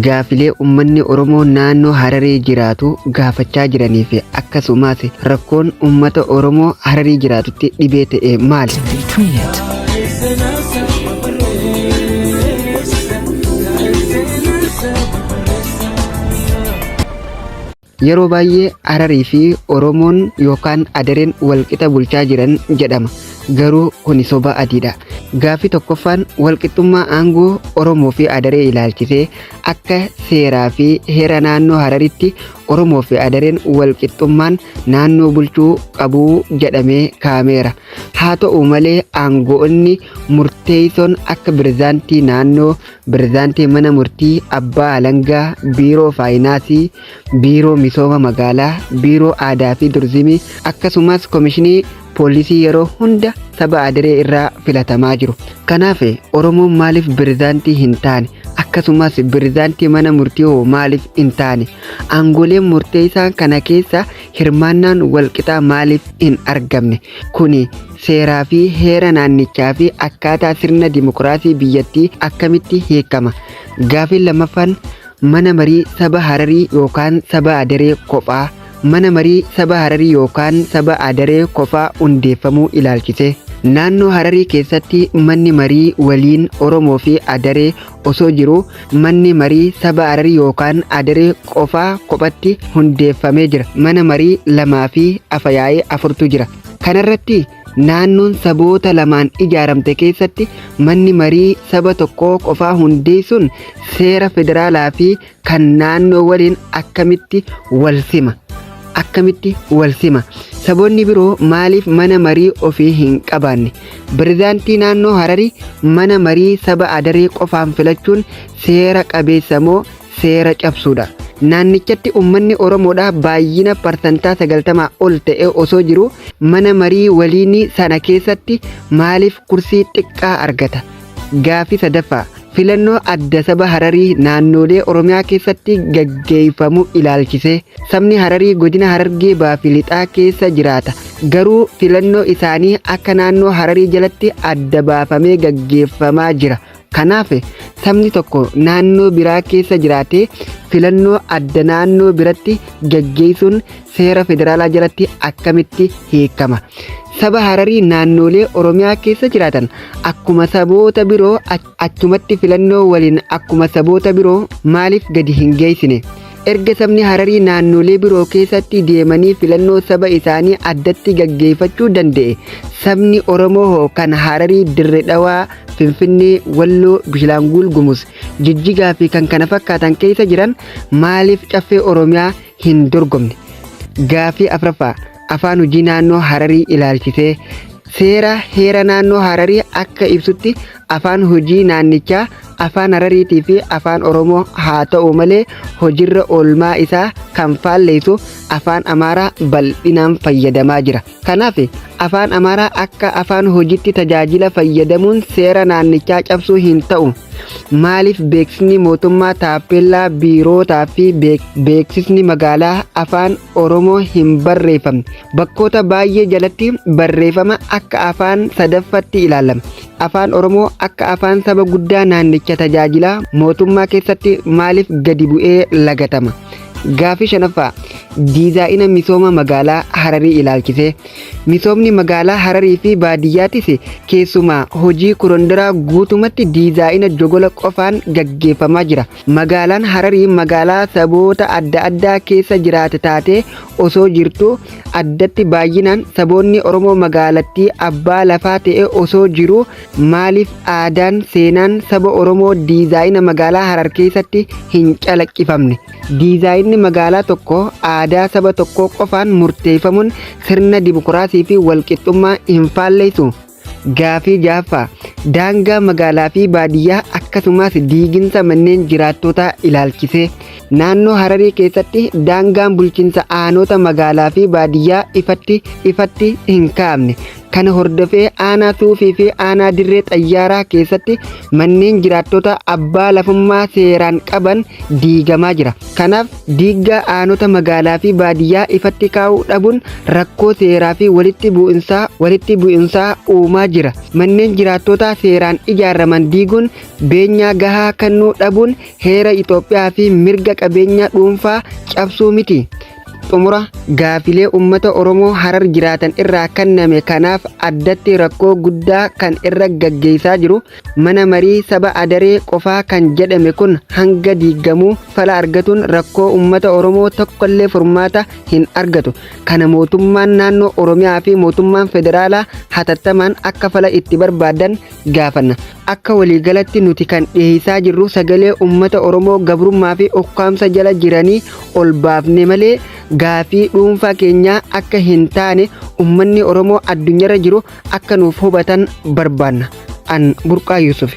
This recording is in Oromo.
Gaafilee uummanni Oromoo naannoo Hararii jiraatu gaafachaa jiranii fi akkasumas rakkoon uummata Oromoo Hararii jiraatutti dhibee ta'e maali? Yeroo baay'ee Hararii fi Oromoon yookaan adareen walqixa bulchaa jiran jedhama. Garuu kuni soba adiidha. Gaaffii tokkoffaan walqixxummaa aangoo Oromoo fi adaree ilaalchisee akka seeraa fi heera naannoo Hararitti Oromoo fi adareen walqixxummaan naannoo bulchuu qabuu jedhamee kaameera. Haa ta'u malee aangoonni murteessoon akka pirezidaantii naannoo, pirezidaantii mana murtii, abbaa alangaa, biiroo faayinaasii, biiroo misooma magaalaa, biiroo aadaa fi turizimii akkasumas komishinii poolisii yeroo hunda saba adaree irraa filatamaa jiru. Kanaaf Oromoon maaliif pirezidaantii hin taane? Akkasumas pirezidaantii mana murtii hoo maaliif hin taane? Aangoleen murteessaan kana keessa hirmaannaan walqixaa maaliif hin argamne? Kuni seeraa fi heera naannichaa fi akkaataa sirna dimokiraasii biyyattii akkamitti hiikama? Gaaffiin lammaffaan mana marii saba Hararii yookaan saba adaree kophaa mana marii saba Hararii yookaan saba adaree kophaa hundeeffamuu ilaalchise. Naannoo Hararii keessatti manni marii waliin Oromoo fi adaree osoo jiru manni marii saba Hararii yookaan adaree qofaa kophatti hundeeffamee jira. Mana marii lamaa fi afyaa'ee afurtu jira. Kanarratti naannoon saboota lamaan ijaaramte keessatti manni marii saba tokkoo qofaa hundeessuun seera federaalaa fi kan naannoo waliin akkamitti wal sima? Akkamitti wal sima? Saboonni biroo maaliif mana marii ofii hin qabaanne? Pirezidaantii naannoo Hararii mana marii saba adaree qofaan filachuun seera qabeessa moo seera cabsuudha? Naannichatti uummanni Oromoodhaa baay'ina parsantaa 90 ol ta'e osoo jiru mana marii waliin sana keessatti maaliif kursii xiqqaa argata? Gaaffii sadaffaa filannoo adda saba Hararii naannolee Oromiyaa keessatti gaggeeffamu ilaalchisee. Sabni Hararii godina Harargee Bahaa fi Lixaa keessa jiraata. Garuu filannoo isaanii akka naannoo Hararii jalatti adda baafamee gaggeeffamaa jira. Kanaaf sabni tokko naannoo biraa keessa jiraatee filannoo adda naannoo biratti gaggeessuun seera federaalaa jalatti akkamitti hiikama? Saba Hararii naannolee Oromiyaa keessa jiraatan akkuma saboota biroo achumatti filannoo waliin akkuma saboota biroo maaliif gadi hin geessine? Erga sabni Hararii naannolee biroo keessatti deemanii filannoo saba isaanii addatti gaggeeffachuu danda'e, sabni Oromoo hoo kan Hararii, Dirree Dhawaa, Finfinnee, Walloo, Bishaangul Gumuz, Jijjigaa fi kan kana fakkaatan keessa jiran maaliif caffee Oromiyaa hin dorgomne? Gaaffii afraffaa afaan hojii naannoo Hararii ilaalchisee. Seera heera naannoo Hararii akka ibsutti afaan hojii naannichaa afaan Harariitii fi afaan Oromoo haa ta'u malee hojiirra oolmaa isaa kan faalleessu afaan Amaaraa bal'inaan fayyadamaa jira. Kanaaf afaan Amaaraa akka afaan hojiitti tajaajila fayyadamuun seera naannichaa cabsuu hin ta'u. Maaliif beeksisni mootummaa taappellaa biirootaa fi beeksisni magaalaa afaan Oromoo hin barreeffamne? Bakkoota baay'ee jalatti barreeffama akka afaan sadaffatti ilaalama. Afaan Oromoo akka afaan saba guddaa naannicha tajaajilaa mootummaa keessatti maaliif gadi bu'ee lagatama? Gaaffii shanaffaa diizaayina misooma magaalaa Hararii ilaalchisee. Misoomni magaalaa Hararii fi baadiyyaattis keessumaa hojii korondaraa guutumatti diizaayina jogola qofaan gaggeeffamaa jira. Magaalaan Hararii magaalaa saboota adda addaa keessa jiraate taatee osoo jirtu addatti baay'inaan saboonni Oromoo magaalattii abbaa lafaa ta'e osoo jiru maaliif aadaan seenaan saba Oromoo diizaayina magaalaa Harar keessatti hin calaqqifamne? Diizaayinni magaalaa tokko aadaa saba tokkoo qofaan murteeffamuun sirna dimokiraasii fi walqixxummaa hin faalleessu? Gaaffii ja'affaa daangaa magaalaa fi baadiyyaa akkasumas diiginsa manneen jiraattotaa ilaalchisee. Naannoo Hararii keessatti daangaan bulchiinsa aanota magaalaa fi baadiyyaa ifatti hin kaa'amne. Kana hordofee aanaa Tuufii fi aanaa Dirree Xayyaaraa keessatti manneen jiraattota abbaa lafummaa seeraan qaban diigamaa jira. Kanaaf diiggaa aanota magaalaa fi baadiyyaa ifatti kaa'uu dhabuun rakkoo seeraa fi walitti bu'insaa uumaa jira. Manneen jiraattota seeraan ijaaraman diiguun beenyaa gahaa kennuu dhabuun heera Itoophiyaa fi mirga qabeenya dhuunfaa cabsuu miti. Xumura gaafilee uummata Oromoo Harar jiraatan irraa kenname kanaaf addatti rakkoo guddaa kan irra gaggeessaa jiru mana marii saba Adaree qofaa kan jedhame kun hanga diigamuu fala argatuun rakkoo uummata Oromoo tokkollee furmaata hin argatu. Kana mootummaan naannoo Oromiyaa fi mootummaan federaalaa hatattamaan akka fala itti barbaadan gaafanna. Akka waliigalatti nuti kan dhiyeessaa jirru sagalee uummata Oromoo gabrummaa fi ukkaamsa jala jiranii ol baafne malee gaafii dhuunfaa keenyaa akka hin taane uummanni Oromoo addunyaarra jiru akka nuuf hubatan barbaanna. An Burqaa Yusuf.